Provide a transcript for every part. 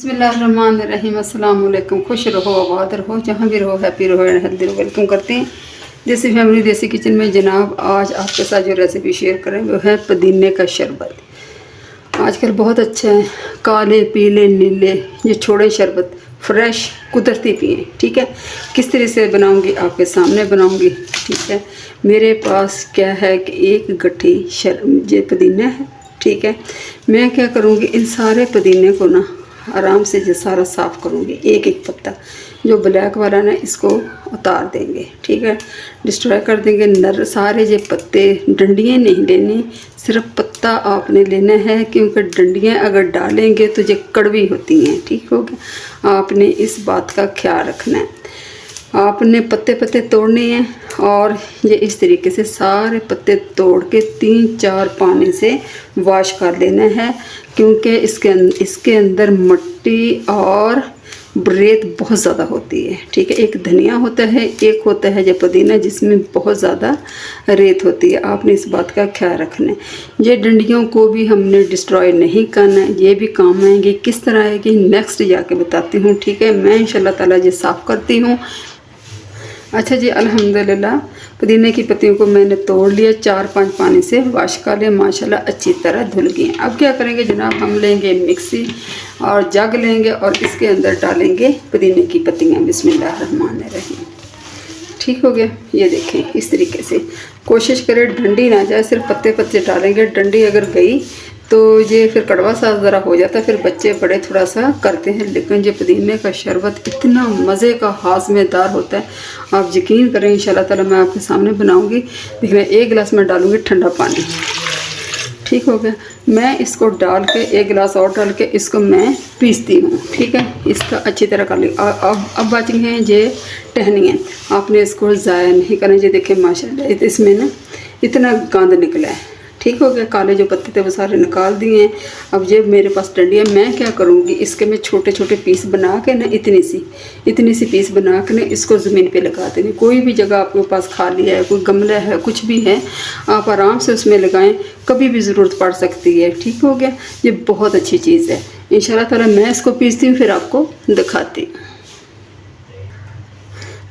बिस्मिल्लाहिर्रहमानिर्रहीम। अस्सलाम वालेकुम। खुश रहो, आबाद रहो, जहाँ भी रहो, हैप्पी रहो एंड हेल्दी रहो। वेलकम करते हैं देसी फैमिली देसी किचन में। जनाब आज आपके साथ जो रेसिपी शेयर करें वो है पुदीने का शरबत। आजकल बहुत अच्छा है, काले पीले नीले ये छोड़े शरबत फ्रेश कुदरती पिए। ठीक है, किस तरह से बनाऊंगी आपके सामने बनाऊंगी। ठीक है, मेरे पास क्या है कि एक गट्ठी ये पुदीना है। ठीक है, मैं क्या करूँगी, इन सारे पुदीने को ना आराम से जो सारा साफ़ करूँगी, एक एक पत्ता जो ब्लैक वाला ना इसको उतार देंगे। ठीक है, डिस्ट्रॉय कर देंगे। नर सारे ये पत्ते, डंडियाँ नहीं लेनी, सिर्फ पत्ता आपने लेना है, क्योंकि डंडियाँ अगर डालेंगे तो ये कड़वी होती हैं। ठीक हो गया, आपने इस बात का ख्याल रखना है। आपने पत्ते पत्ते तोड़ने हैं और ये इस तरीके से सारे पत्ते तोड़ के 3-4 पानी से वॉश कर लेना है, क्योंकि इसके अंदर मिट्टी और रेत बहुत ज़्यादा होती है। ठीक है, एक धनिया होता है, एक होता है ये पुदीना जिसमें बहुत ज़्यादा रेत होती है। आपने इस बात का ख्याल रखना है। ये डंडियों को भी हमने डिस्ट्रॉय नहीं करना है, ये भी काम आएंगी। किस तरह आएगी नेक्स्ट जाके बताती हूँ। ठीक है, मैं इंशाल्लाह ताला ये साफ़ करती हूँ। अच्छा जी, अल्हम्दुलिल्लाह पुदीने की पत्तियों को मैंने तोड़ लिया, 4-5 पानी से वॉश कर लिया, माशाल्लाह अच्छी तरह धुल गई। अब क्या करेंगे जनाब, हम लेंगे मिक्सी और जग लेंगे और इसके अंदर डालेंगे पुदीने की पत्तियाँ। बिस्मिल्लाहिर्रहमानिर्रहीम। ठीक हो गया, ये देखें इस तरीके से। कोशिश करें डंडी ना जाए, सिर्फ पत्ते पत्ते डालेंगे। डंडी अगर गई तो ये फिर कड़वा सा ज़रा हो जाता है, फिर बच्चे बड़े थोड़ा सा करते हैं। लेकिन ये पुदीने का शरबत इतना मज़े का हाज़मेदार होता है, आप यकीन करें। इंशाल्लाह ताला मैं आपके सामने बनाऊंगी। देखना, 1 गिलास में डालूंगी ठंडा पानी। ठीक हो गया, मैं इसको डाल के 1 गिलास और डाल के इसको मैं पीसती हूँ। ठीक है, इसका अच्छी तरह कर ली। अब बाकी हैं ये टहनियाँ, आपने इसको ज़ाया नहीं करना। ये देखें माशाल्लाह इसमें ना इतना गंद निकला है। ठीक हो गया, काले जो पत्ते थे वो सारे निकाल दिए हैं। अब ये मेरे पास डंडी है, मैं क्या करूँगी, इसके मैं छोटे छोटे पीस बना के ना इतनी सी पीस बना के ना इसको ज़मीन पे लगा देंगे। कोई भी जगह आपके पास खाली है, कोई गमला है, कुछ भी है, आप आराम से उसमें लगाएं, कभी भी ज़रूरत पड़ सकती है। ठीक हो गया, ये बहुत अच्छी चीज़ है। इंशाल्लाह ताला मैं इसको पीसती हूँ, फिर आपको दिखाती हूँ।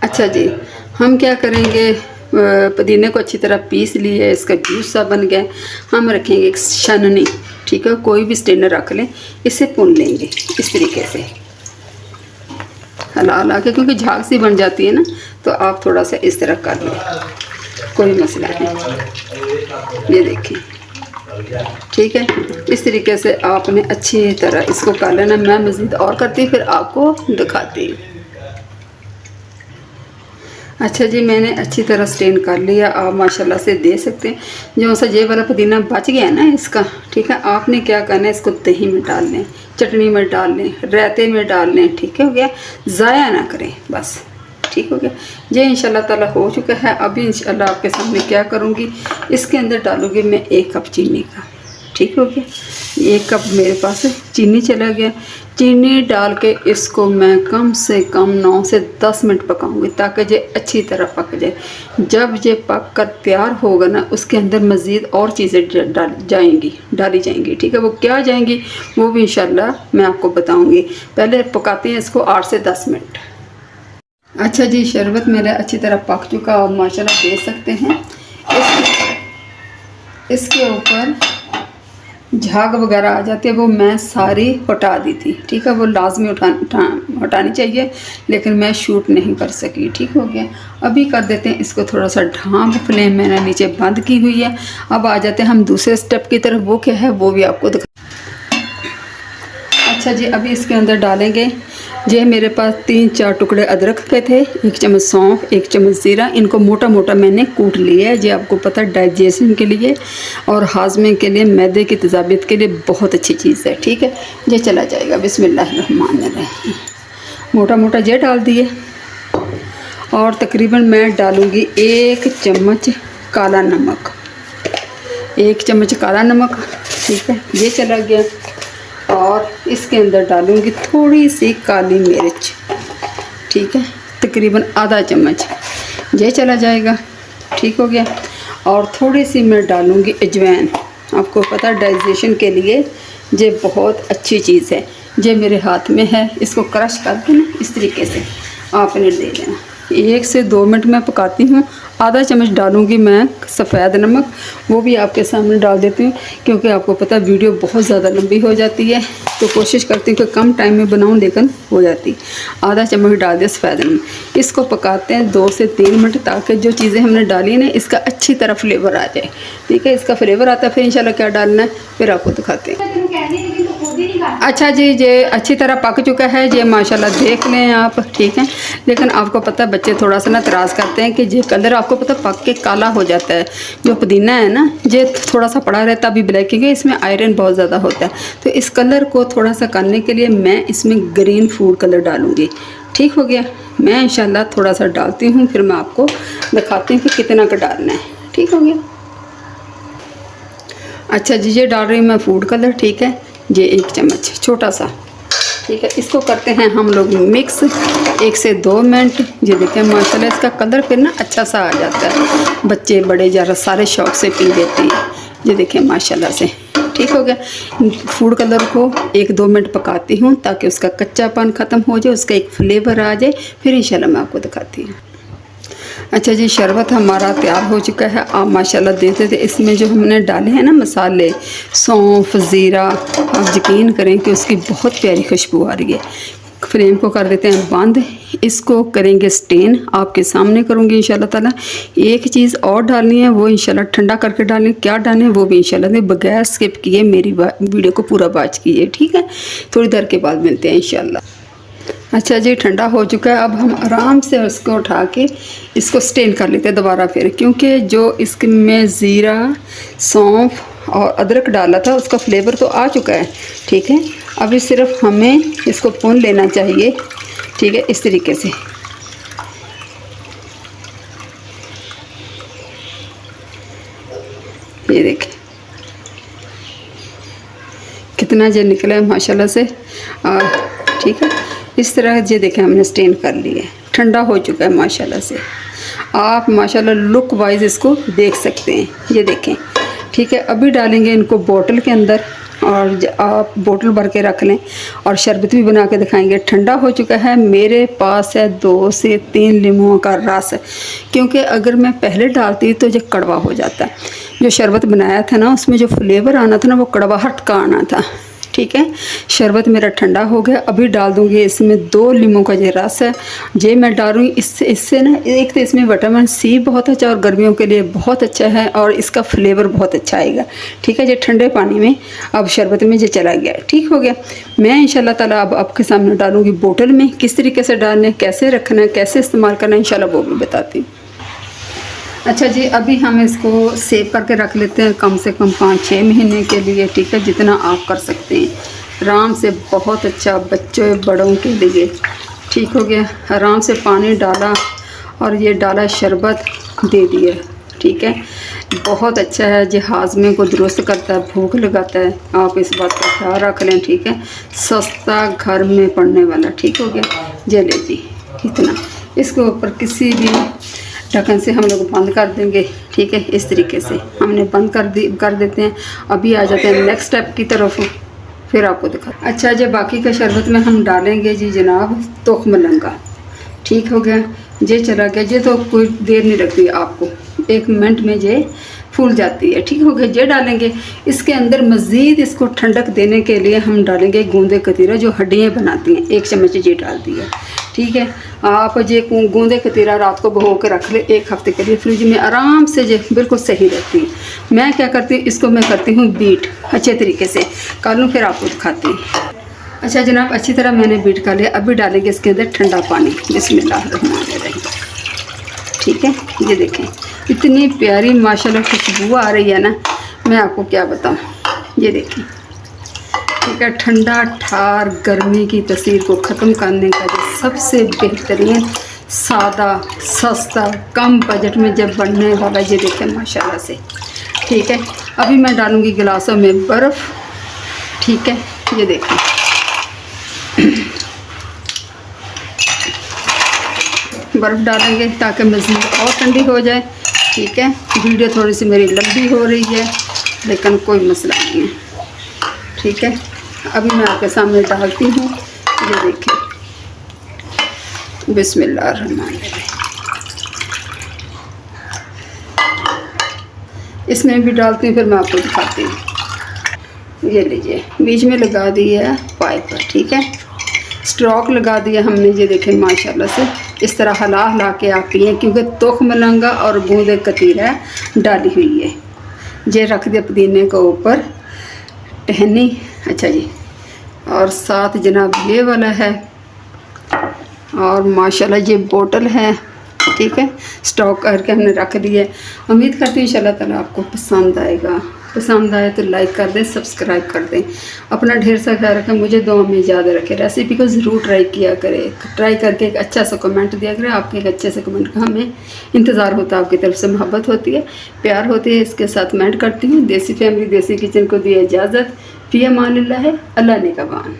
अच्छा जी, हम क्या करेंगे, पुदीने को अच्छी तरह पीस लिए, इसका जूस सा बन गया। हम रखेंगे एक छन्नी। ठीक है, कोई भी स्ट्रेनर रख लें, इसे भून लेंगे इस तरीके से हिला ला के, क्योंकि झाग सी बन जाती है ना, तो आप थोड़ा सा इस तरह कर लें, कोई मसला नहीं। ये देखिए, ठीक है, इस तरीके से आपने अच्छी तरह इसको कर लेना। मैं मज़ीद और करती फिर आपको दिखाती हूँ। अच्छा जी, मैंने अच्छी तरह स्टेन कर लिया, आप माशाल्लाह से दे सकते हैं। जो सा ये वाला पुदीना बच गया ना इसका, ठीक है, आपने क्या करना है, इसको दही में डाल लें, चटनी में डाल लें, रायते में डाल लें। ठीक हो गया, ज़ाया ना करें बस। ठीक हो गया, ये इंशाल्लाह ताला हो चुका है। अभी इंशाल्लाह आपके सामने क्या करूँगी, इसके अंदर डालूँगी मैं 1 कप चीनी का। ठीक हो गया, 1 कप मेरे पास चीनी चला गया। चीनी डाल के इसको मैं कम से कम 9 से 10 मिनट पकाऊंगी, ताकि ये अच्छी तरह पक जाए। जब ये पक कर तैयार होगा ना, उसके अंदर मज़ीद और चीज़ें डाली जाएंगी। ठीक है, वो क्या जाएंगी वो भी इंशाल्लाह मैं आपको बताऊंगी। पहले पकाते हैं इसको 8 से 10 मिनट। अच्छा जी, शरबत मेरा अच्छी तरह पक चुका, आप माशाल्लाह देख सकते हैं। इसके ऊपर झाग वगैरह आ जाती है, वो मैं सारी हटा दी थी। ठीक है, वो लाजमी हटानी चाहिए, लेकिन मैं शूट नहीं कर सकी। ठीक हो गया, अभी कर देते हैं इसको थोड़ा सा ढाँप। फ्लेम मैंने नीचे बंद की हुई है। अब आ जाते हैं हम दूसरे स्टेप की तरफ, वो क्या है वो भी आपको दिखा। अच्छा जी, अभी इसके अंदर डालेंगे, ये मेरे पास 3-4 टुकड़े अदरक के थे, 1 चम्मच सौंफ, 1 चम्मच ज़ीरा। इनको मोटा मोटा मैंने कूट लिया है। ये आपको पता है डाइजेशन के लिए और हाजमे के लिए, मैदे की तेज़ाबियत के लिए बहुत अच्छी चीज़ है। ठीक है, ये चला जाएगा। बिस्मिल्लाहिर्रहमानिर्रहीम। मोटा मोटा ये डाल दिए और तकरीबन मैं डालूँगी 1 चम्मच काला नमक, 1 चम्मच काला नमक। ठीक है, ये चला गया। और इसके अंदर डालूँगी थोड़ी सी काली मिर्च। ठीक है, तकरीबन आधा चम्मच, ये चला जाएगा। ठीक हो गया, और थोड़ी सी मैं डालूँगी अजवाइन। आपको पता है डाइजेशन के लिए ये बहुत अच्छी चीज़ है। ये मेरे हाथ में है, इसको क्रश करके ना इस तरीके से आपने दे देना। 1 से 2 मिनट मैं पकाती हूँ। आधा चम्मच डालूँगी मैं सफ़ेद नमक, वो भी आपके सामने डाल देती हूँ क्योंकि आपको पता है वीडियो बहुत ज़्यादा लंबी हो जाती है, तो कोशिश करती हूँ कि कम टाइम में बनाऊँ लेकिन हो जाती। आधा चम्मच डाल दिया सफ़ेद नमक। इसको पकाते हैं 2 से 3 मिनट ताकि जो चीज़ें हमने डाली हैं ना इसका अच्छी तरह फ्लेवर आ जाए। ठीक है, इसका फ्लेवर आता है फिर इंशाल्लाह क्या डालना है फिर आपको दिखाते हैं। अच्छा जी, ये अच्छी तरह पक चुका है, ये माशाल्लाह देख लें आप। ठीक है, लेकिन आपको पता है बच्चे थोड़ा सा ना तराज़ करते हैं कि ये कलर आपको पता पक के काला हो जाता है। जो पुदीना है ना ये थोड़ा सा पड़ा रहता है अभी ब्लैक, क्योंकि इसमें आयरन बहुत ज़्यादा होता है। तो इस कलर को थोड़ा सा करने के लिए मैं इसमें ग्रीन फूड कलर डालूँगी। ठीक हो गया, मैं इंशाल्लाह थोड़ा सा डालती हूँ फिर मैं आपको दिखाती हूँ कि कितना का डालना है। ठीक हो गया। अच्छा जी, ये डाल रही हूँ मैं फूड कलर। ठीक है, ये 1 चम्मच छोटा सा। ठीक है, इसको करते हैं हम लोग मिक्स 1 से 2 मिनट। ये देखें माशाल्लाह इसका कलर फिर ना अच्छा सा आ जाता है, बच्चे बड़े ज़्यादा सारे शौक से पी लेते हैं। ये देखें माशाल्लाह से। ठीक हो गया, फूड कलर को 1-2 मिनट पकाती हूँ ताकि उसका कच्चापन ख़त्म हो जाए, उसका एक फ्लेवर आ जाए, फिर इंशाल्लाह मैं आपको दिखाती हूँ। अच्छा जी, शरबत हमारा तैयार हो चुका है। आप माशाल्लाह देखते थे इसमें जो हमने डाले हैं ना मसाले, सौंफ, ज़ीरा, आप यकीन करें कि उसकी बहुत प्यारी खुशबू आ रही है। फ्लेम को कर देते हैं बंद, इसको करेंगे स्टेन। आपके सामने करूँगी इंशाल्लाह ताला। एक चीज़ और डालनी है, वो इंशाल्लाह ठंडा करके डालनी। क्या डालना है वो भी इंशाल्लाह नहीं, बगैर स्किप किए मेरी वीडियो को पूरा वॉच कीजिए। ठीक है, थोड़ी देर के बाद मिलते हैं इंशाल्लाह। अच्छा जी, ठंडा हो चुका है। अब हम आराम से उसको उठा के इसको स्टेन कर लेते हैं दोबारा फिर, क्योंकि जो इसमें ज़ीरा, सौंफ और अदरक डाला था उसका फ्लेवर तो आ चुका है। ठीक है, अभी सिर्फ हमें इसको भून लेना चाहिए। ठीक है, इस तरीके से। ये देखें कितना ये निकला है माशाल्लाह से। और ठीक है, इस तरह ये देखें हमने स्टेन कर लिया है, ठंडा हो चुका है माशाल्लाह से। आप माशाल्लाह लुक वाइज इसको देख सकते हैं। ये देखें। ठीक है, अभी डालेंगे इनको बोतल के अंदर और आप बोतल भर के रख लें और शरबत भी बना के दिखाएंगे। ठंडा हो चुका है, मेरे पास है 2 से 3 लीमुओं का रस, क्योंकि अगर मैं पहले डालती तो ये कड़वा हो जाता। जो शरबत बनाया था ना उसमें जो फ्लेवर आना था ना वो कड़वाहट का आना था। ठीक है, शरबत मेरा ठंडा हो गया। अभी डाल दूँगी इसमें 2 लीमों का ये रस है, ये मैं डालूँगी। इससे ना एक तो इसमें विटामिन सी बहुत अच्छा और गर्मियों के लिए बहुत अच्छा है और इसका फ्लेवर बहुत अच्छा आएगा। ठीक है, ये ठंडे पानी में अब शरबत में ये चला गया। ठीक हो गया, मैं इंशाल्लाह ताला अब आपके सामने डालूँगी बोतल में। किस तरीके से डालना है, कैसे रखना है, कैसे इस्तेमाल करना है इंशाल्लाह वो भी बताती हूँ। अच्छा जी, अभी हम इसको सेव करके रख लेते हैं कम से कम 5-6 महीने के लिए। ठीक है, जितना आप कर सकते हैं आराम से, बहुत अच्छा बच्चों बड़ों के लिए। ठीक हो गया, आराम से पानी डाला और ये डाला शरबत दे दिया। ठीक है, बहुत अच्छा है, ये हाजमे को दुरुस्त करता है, भूख लगाता है। आप इस बात का ख्याल रख लें। ठीक है, सस्ता घर में पड़ने वाला। ठीक हो गया, ये ले जी इतना। इसके ऊपर किसी भी ढक्कन से हम लोग बंद कर देंगे। ठीक है, इस तरीके से हमने बंद कर देते हैं। अभी आ जाते हैं नेक्स्ट स्टेप की तरफ, फिर आपको दिखा। अच्छा जी, बाकी का शरबत में हम डालेंगे जी जनाब तुख मलंगा। ठीक हो गया, ये चला गया। ये तो कोई देर नहीं लगती आपको, 1 मिनट में ये फूल जाती है। ठीक हो गया, ये डालेंगे। इसके अंदर मज़ीद इसको ठंडक देने के लिए हम डालेंगे गूंदे कतीरा, जो हड्डियाँ बनाती हैं। 1 चम्मच ये डाल दिया। ठीक है, आप ये गूंदे कतीरा रात को भिगो के रख ले 1 हफ्ते के लिए, फ्रिज में आराम से ये बिल्कुल सही रहती है। मैं क्या करती हूँ, इसको मैं करती हूँ बीट अच्छे तरीके से कर लूँ, फिर आपको दिखाती हूँ। अच्छा जनाब, अच्छी तरह मैंने बीट कर लिया। अभी डालेंगे इसके अंदर ठंडा पानी। बिस्मिल्लाहिर्रहमानिर्रहीम। ठीक है, ये देखें इतनी प्यारी माशाल्लाह खुशबू आ रही है ना, मैं आपको क्या बताऊँ। ये देखें। ठीक है, ठंडा ठार गर्मी की तसीर को ख़त्म करने का जो सबसे बेहतरीन, सादा, सस्ता, कम बजट में जब बनने वाला, ये देखें माशाल्लाह से। ठीक है, अभी मैं डालूँगी गिलासों में बर्फ़। ठीक है, ये देखें बर्फ़ डालेंगे ताकि मज़ीद और ठंडी हो जाए। ठीक है, वीडियो थोड़ी सी मेरी लंबी हो रही है लेकिन कोई मसला नहीं है। ठीक है, अभी मैं आपके सामने डालती हूँ, ये देखें। बिस्मिल्लाहिर्रहमानिर्रहीम। इसमें भी डालती हूँ, फिर मैं आपको दिखाती हूँ। ये लीजिए, बीच में लगा दी है पाइप, ठीक है, स्ट्रोक लगा दिया हमने। ये देखें माशाल्लाह से इस तरह हिला हिला के आप पिए, क्योंकि तोख मलंगा और बूंदे कतीरा डाली हुई है। ये रख दिया पुदीने को ऊपर टहनी। अच्छा जी, और साथ जनाब ये वाला है, और माशाल्लाह ये बोतल है, ठीक है, स्टॉक करके हमने रख दिया है। उम्मीद करती हूँ इंशाल्लाह ताला आपको पसंद आएगा। पसंद आए तो लाइक कर दें, सब्सक्राइब कर दें। अपना ढेर सा ख्याल रखें, मुझे दुआ में याद रखें। रेसिपी को ज़रूर ट्राई किया करें, ट्राई करके एक अच्छा सा कमेंट दिया करें। आपके एक अच्छे से कमेंट का हमें इंतज़ार होता है, आपकी तरफ से मोहब्बत होती है, प्यार होती है। इसके साथ मैं करती हूँ। देसी फैमिली देसी किचन को दी इजाज़त। फ़ी अमानिल्लाह, अल्लाह निगहबान।